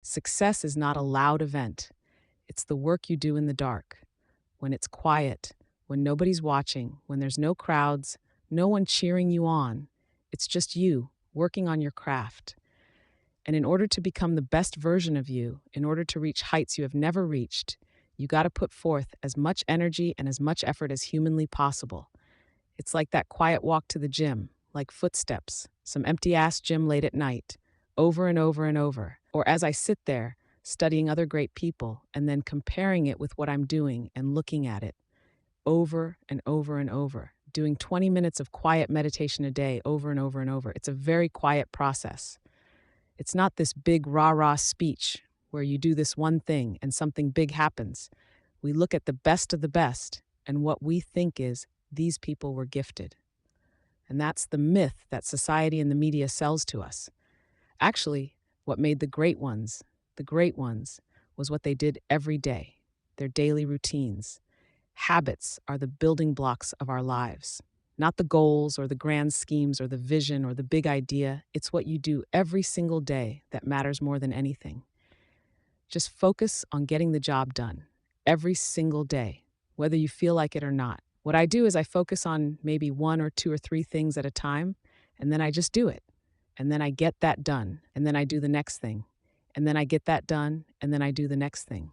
Success is not a loud event. It's the work you do in the dark, when it's quiet, when nobody's watching, when there's no crowds, no one cheering you on. It's just you working on your craft. And in order to become the best version of you, in order to reach heights you have never reached, you got to put forth as much energy and as much effort as humanly possible. It's like that quiet walk to the gym, like footsteps, some empty ass gym late at night, over and over and over. Or as I sit there, studying other great people and then comparing it with what I'm doing and looking at it over and over and over, doing 20 minutes of quiet meditation a day over and over and over. It's a very quiet process. It's not this big rah rah speech where you do this one thing and something big happens. We look at the best of the best, and what we think is these people were gifted. And that's the myth that society and the media sells to us. Actually, what made the great ones, was what they did every day, their daily routines. Habits are the building blocks of our lives, not the goals or the grand schemes or the vision or the big idea. It's what you do every single day that matters more than anything. Just focus on getting the job done every single day, whether you feel like it or not. What I do is I focus on maybe one or two or three things at a time, and then I just do it. And then I get that done, and then I do the next thing. And then I get that done, and then I do the next thing.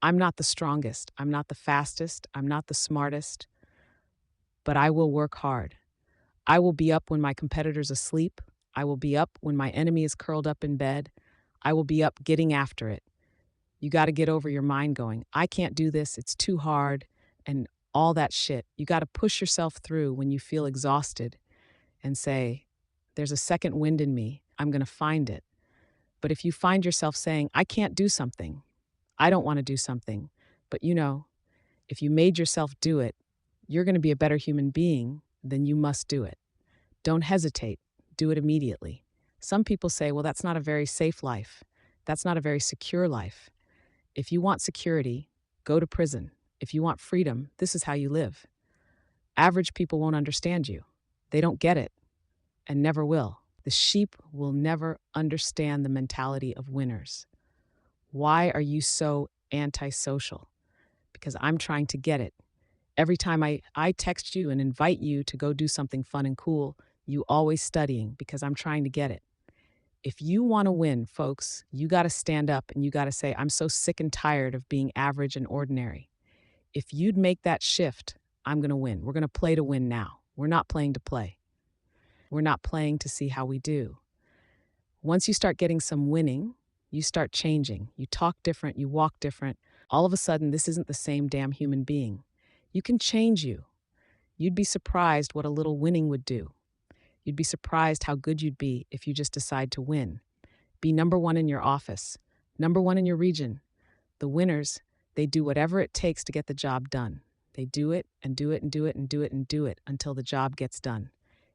I'm not the strongest, I'm not the fastest, I'm not the smartest, but I will work hard. I will be up when my competitor's asleep. I will be up when my enemy is curled up in bed. I will be up getting after it. You got to get over your mind going, I can't do this, it's too hard, and all that shit. You got to push yourself through when you feel exhausted and say, there's a second wind in me, I'm going to find it. But if you find yourself saying, I can't do something, I don't want to do something, but if you made yourself do it, you're going to be a better human being, then you must do it. Don't hesitate, do it immediately. Some people say, well, that's not a very safe life. That's not a very secure life. If you want security, go to prison. If you want freedom, this is how you live. Average people won't understand you. They don't get it and never will. The sheep will never understand the mentality of winners. Why are you so antisocial? Because I'm trying to get it. Every time I text you and invite you to go do something fun and cool, you always studying because I'm trying to get it. If you want to win, folks, you got to stand up and you got to say, I'm so sick and tired of being average and ordinary. If you'd make that shift, I'm going to win. We're going to play to win now. We're not playing to play. We're not playing to see how we do. Once you start getting some winning, you start changing. You talk different, you walk different. All of a sudden, this isn't the same damn human being. You can change you. You'd be surprised what a little winning would do. You'd be surprised how good you'd be if you just decide to win. Be number one in your office, number one in your region. The winners, they do whatever it takes to get the job done. They do it and do it and do it and do it and do it until the job gets done.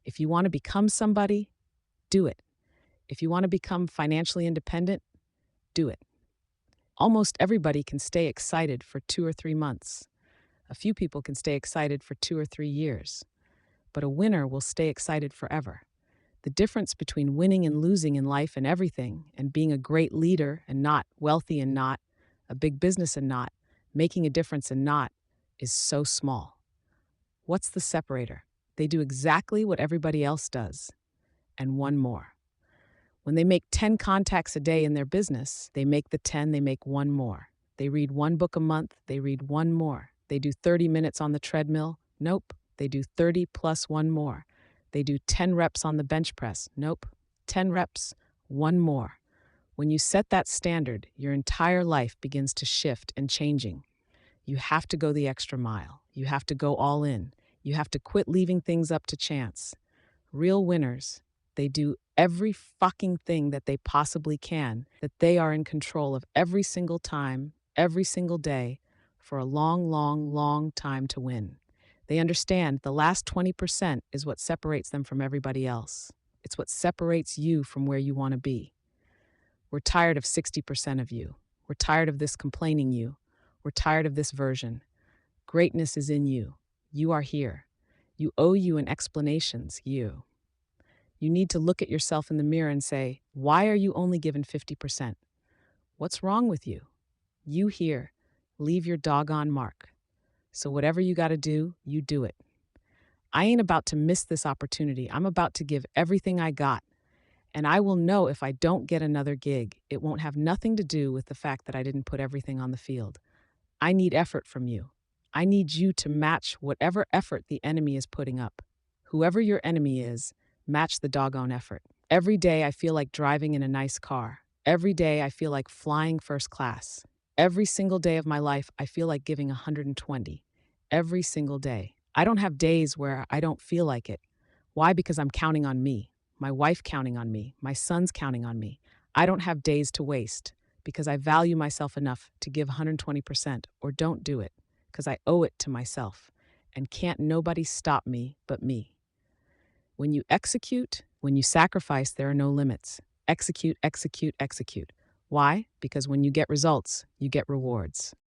If you want to become somebody, do it. If you want to become financially independent, do it. Almost everybody can stay excited for 2 or 3 months. A few people can stay excited for 2 or 3 years. But a winner will stay excited forever. The difference between winning and losing in life and everything, and being a great leader and not, wealthy and not, a big business and not, making a difference and not, is so small. What's the separator? They do exactly what everybody else does, and one more. When they make 10 contacts a day in their business, they make the 10, they make one more. They read one book a month, they read one more. They do 30 minutes on the treadmill. Nope. They do 30 plus one more. They do 10 reps on the bench press. Nope. 10 reps, one more. When you set that standard, your entire life begins to shift and changing. You have to go the extra mile. You have to go all in. You have to quit leaving things up to chance. Real winners, they do every fucking thing that they possibly can, that they are in control of every single time, every single day, for a long, long, long time to win. They understand the last 20% is what separates them from everybody else. It's what separates you from where you want to be. We're tired of 60% of you. We're tired of this complaining you. We're tired of this version. Greatness is in you. You are here. You owe you an explanations, you. You need to look at yourself in the mirror and say, why are you only given 50%? What's wrong with you? You here. Leave your doggone mark. So whatever you got to do, you do it. I ain't about to miss this opportunity. I'm about to give everything I got. And I will know if I don't get another gig, it won't have nothing to do with the fact that I didn't put everything on the field. I need effort from you. I need you to match whatever effort the enemy is putting up. Whoever your enemy is, match the doggone effort. Every day I feel like driving in a nice car. Every day I feel like flying first class. Every single day of my life, I feel like giving 120. Every single day. I don't have days where I don't feel like it. Why? Because I'm counting on me. My wife counting on me. My son's counting on me. I don't have days to waste because I value myself enough to give 120% or don't do it because I owe it to myself. And can't nobody stop me but me. When you execute, when you sacrifice, there are no limits. Execute, execute, execute. Why? Because when you get results, you get rewards.